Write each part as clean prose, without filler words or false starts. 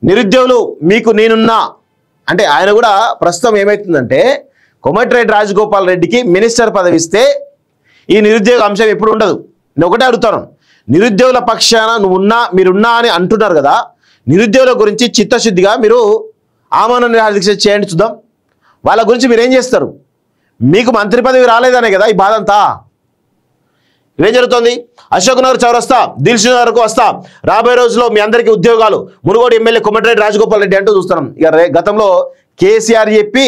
నిరుద్యోగులు మీకు నేనున్నా అంటే ఆయన కూడా ప్రస్తుతం ఏమవుతుందంటే కోమటిరెడ్డి రాజగోపాల్ రెడ్డికి మినిస్టర్ పదవి ఇస్తే ఈ నిరుద్యోగ అంశం ఎప్పుడు ఉండదు. నేను ఒకటే అడుగుతాను, నిరుద్యోగుల పక్షాన మీరున్నా అని అంటున్నారు కదా, నిరుద్యోగుల గురించి చిత్తశుద్ధిగా మీరు ఆమరణ నిరాహార దీక్ష చేయండి చూద్దాం. వాళ్ళ గురించి మీరు ఏం చేస్తారు? మీకు మంత్రి పదవి రాలేదనే కదా ఈ బాధ అంతా. ఏం జరుగుతుంది? అశోక్ నగర్ చౌరస్తా, దిల్షుక్ నగర్కు వస్తా, రాబోయే రోజుల్లో మీ అందరికీ ఉద్యోగాలు, మునుగోడు ఎమ్మెల్యే కోమటిరెడ్డి రాజగోపాల్ రెడ్డి అంటూ చూస్తున్నాం. ఇక గతంలో కేసీఆర్ చెప్పి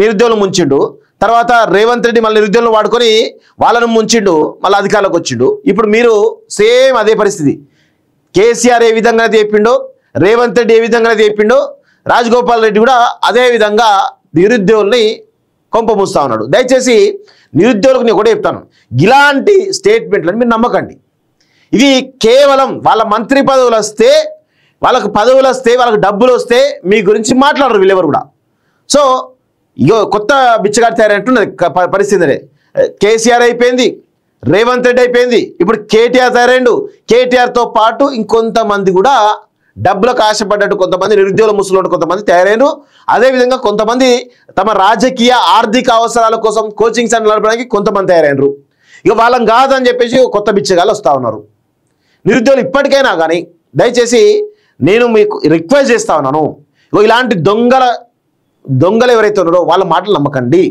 నిరుద్యోగులు ముంచిండు, తర్వాత రేవంత్ రెడ్డి మళ్ళీ నిరుద్యోగులను వాడుకొని వాళ్ళను ముంచిండు, మళ్ళీ అధికారంలోకి వచ్చిండు. ఇప్పుడు మీరు సేమ్ అదే పరిస్థితి. కేసీఆర్ ఏ విధంగా చెప్పిండో, రేవంత్ రెడ్డి ఏ విధంగా చెప్పిండో, రాజగోపాల్ రెడ్డి కూడా అదే విధంగా నిరుద్యోగుల్ని కొంపమూస్తా ఉన్నాడు. దయచేసి నిరుద్యోగులకు నేను ఒకటే చెప్తాను, ఇలాంటి స్టేట్మెంట్లను మీరు నమ్మకండి. ఇవి కేవలం వాళ్ళ మంత్రి పదవులు వస్తే, వాళ్ళకు డబ్బులు వస్తే మీ గురించి మాట్లాడరు వీళ్ళెవరు కూడా. సో ఇగో కొత్త బిచ్చగాడి తయారైనట్టున్నది పరిస్థితి. కేసీఆర్ అయిపోయింది, రేవంత్ రెడ్డి అయిపోయింది, ఇప్పుడు కేటీఆర్ తయారైండు. కేటీఆర్తో పాటు ఇంకొంతమంది కూడా డబ్బులకు ఆశపడ్డట్టు కొంతమంది నిరుద్యోగుల ముసులు కొంతమంది తయారైనరు. అదేవిధంగా కొంతమంది తమ రాజకీయ ఆర్థిక అవసరాల కోసం కోచింగ్ సెంటర్ నడపడానికి కొంతమంది తయారైనరు. ఇక వాళ్ళం కాదని చెప్పేసి కొత్త బిచ్చగాళ్ళు వస్తూ ఉన్నారు. నిరుద్యోగులు ఇప్పటికైనా కానీ దయచేసి నేను మీకు రిక్వెస్ట్ చేస్తా ఉన్నాను, ఇలాంటి దొంగలు ఎవరైతే ఉన్నారో వాళ్ళ మాటలు నమ్మకండి.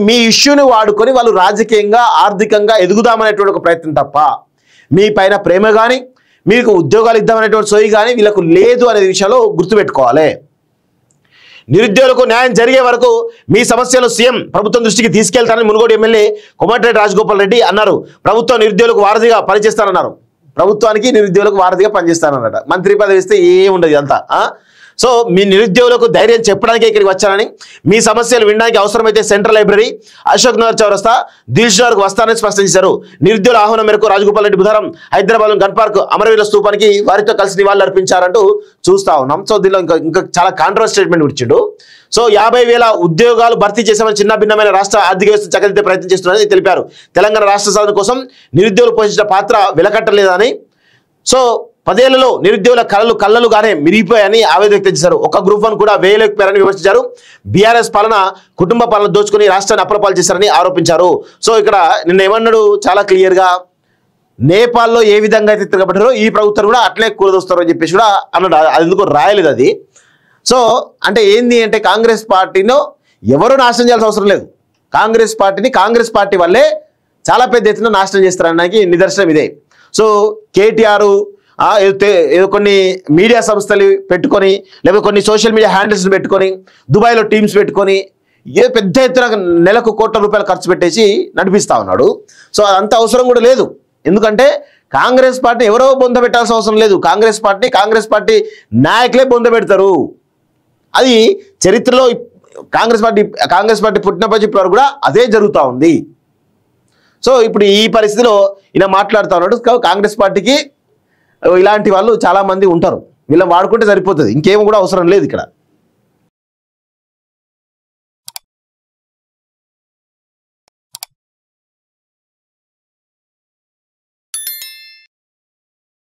మీ ఇష్యూని వాడుకొని వాళ్ళు రాజకీయంగా ఆర్థికంగా ఎదుగుదామనేటువంటి ఒక ప్రయత్నం తప్ప మీ పైన ప్రేమ కానీ మీకు ఉద్యోగాలు ఇద్దామనేటువంటి సోయి కానీ వీళ్ళకు లేదు అనే విషయంలో గుర్తుపెట్టుకోవాలి. నిరుద్యోగులకు న్యాయం జరిగే వరకు మీ సమస్యలు సీఎం ప్రభుత్వం దృష్టికి తీసుకెళ్తారని మునుగోడు ఎమ్మెల్యే కోమటిరెడ్డి రాజగోపాల్ రెడ్డి అన్నారు. ప్రభుత్వం నిరుద్యోగులకు వారధిగా పనిచేస్తానన్నారు. ప్రభుత్వానికి నిరుద్యోగులకు వారధిగా పనిచేస్తానన్నట. మంత్రి పదవి ఇస్తే ఏముండదు అంతా. సో మీ నిరుద్యోగులకు ధైర్యం చెప్పడానికి ఇక్కడికి వచ్చానని, మీ సమస్యలు వినడానికి అవసరమైతే సెంట్రల్ లైబ్రరీ, అశోక్ నగర్ చౌరస్తా, దిల్షుక్ నగర్కు వస్తానని స్పష్టం చేశారు. నిరుద్యోగుల ఆహ్వానం మేరకు రాజగోపాల్ రెడ్డి బుధవారం హైదరాబాద్ గన్ పార్క్ అమరవీరుల స్తూపానికి వారితో కలిసి నివాళులు అర్పించారంటూ చూస్తా ఉన్నాం. సో దీనిలో ఇంకా చాలా కాంట్రవర్సీ స్టేట్మెంట్ ఇచ్చిండు. సో 50,000 ఉద్యోగాలు భర్తీ చేశామని చిన్న భిన్నమైన రాష్ట్ర ఆర్థిక వ్యవస్థ చక్కదిద్దే ప్రయత్నం చేస్తున్నారని తెలిపారు. తెలంగాణ రాష్ట్ర సాధన కోసం నిరుద్యోగులు పోషించిన పాత్ర వెలకట్టలేదని, సో 10 ఏళ్లలో నిరుద్యోగుల కళ్ళలుగానే మిరిగిపోయాయని ఆవేదన వ్యక్తం చేశారు. ఒక గ్రూప్ 1 కూడా వేయలేకపోయారని విమర్శించారు. బీఆర్ఎస్ పాలన కుటుంబ పాలన దోచుకుని రాష్ట్రాన్ని అప్రపాలు చేశారని ఆరోపించారు. సో ఇక్కడ నిన్న ఏమన్నాడు చాలా క్లియర్గా, నేపాల్లో ఏ విధంగా అయితే తిరగబడ్డారో ఈ ప్రభుత్వం కూడా అట్లే కూలదోస్తారు అని చెప్పేసి కూడా అన్నాడు. అది ఎందుకు రాయలేదు అది. సో అంటే ఏంది అంటే కాంగ్రెస్ పార్టీలో ఎవరు నాశనం చేయాల్సిన అవసరం లేదు. కాంగ్రెస్ పార్టీ వల్లే చాలా పెద్ద ఎత్తున నాశనం చేస్తారనడానికి నిదర్శనం ఇదే. సో కేటీఆర్ ఏదో కొన్ని మీడియా సంస్థలు పెట్టుకొని, లేకపోతే కొన్ని సోషల్ మీడియా హ్యాండిల్స్ని పెట్టుకొని, దుబాయ్లో టీమ్స్ పెట్టుకొని ఏ పెద్ద ఎత్తున నెలకు కోట్ల రూపాయలు ఖర్చు పెట్టేసి నడిపిస్తూ ఉన్నాడు. సో అదంత అవసరం కూడా లేదు. ఎందుకంటే కాంగ్రెస్ పార్టీ ఎవరో బొంద పెట్టాల్సిన అవసరం లేదు. కాంగ్రెస్ పార్టీ నాయకులే బొంద పెడతారు. అది చరిత్రలో కాంగ్రెస్ పార్టీ పుట్టినప్పటి ఇప్పటి వరకు కూడా అదే జరుగుతూ ఉంది. సో ఇప్పుడు ఈ పరిస్థితిలో ఇలా మాట్లాడుతూ ఉన్నాడు. కాంగ్రెస్ పార్టీకి ఇలాంటి వాళ్ళు చాలా మంది ఉంటారు, వీళ్ళని వాడుకుంటే సరిపోతుంది, ఇంకేమో కూడా అవసరం లేదు ఇక్కడ.